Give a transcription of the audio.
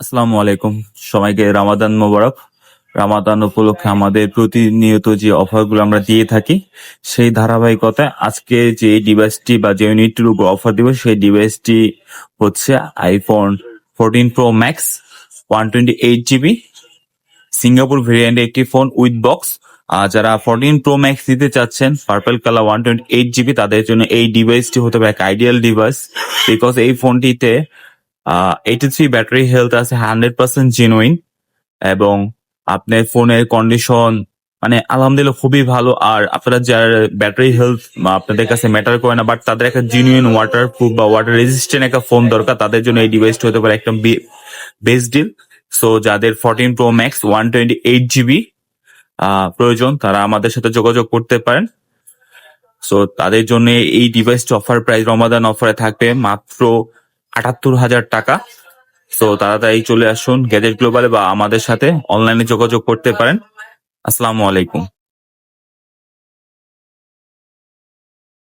আসসালামু আলাইকুম। সবাইকে রামাদান মোবারক। রামাদান উপলক্ষে আমাদের প্রতিনিয়ত যে অফারগুলো আমরা দিয়ে থাকি, সেই ধারাবাহিকতায় আজকে যে ডিভাইসটি বা যে ইউনিটটির উপর অফার দিব, সেই ডিভাইসটি হচ্ছে iPhone 14 pro max 128 GB Singapore ভেরিয়েন্টের একটি ফোন উইথ বক্স। যারা 14 প্রো ম্যাক্স নিতে চাচ্ছেন পার্পল কালার 128 জিবি, তাদের জন্য এই ডিভাইসটি হতে পারে এক আইডিয়াল ডিভাইস। বিকজ এই ফোনটিতে 83 ব্যাটারি হেলথ আছে, 100% জেনুইন, এবং আপনার ফোনের কন্ডিশন মানে আলহামদুলিল্লাহ খুবই ভালো। আর আপনারা যার ব্যাটারি হেলথ আপনাদের কাছে ম্যাটার করে না, বাট তাদের একটা জেনুইন ওয়াটার প্রুফ বা ওয়াটার রেজিস্ট্যান্ট একটা ফোন দরকার, তাদের জন্য এই ডিভাইসটি হতে পারে একটা বেস্ট ডিল। সো যাদের 14 প্রো ম্যাক্স 128 জিবি প্রয়োজন, তারা আমাদের সাথে যোগাযোগ করতে পারেন। সো তাদের জন্য এই ডিভাইসটি অফার প্রাইস রমাদান অফারে থাকবে মাত্র 78,000 টাকা। সো তাড়াতাড়ি চলে আসুন গ্যাজেট গ্লোবালে বা আমাদের সাথে অনলাইনে যোগাযোগ করতে পারেন। আসসালামু আলাইকুম।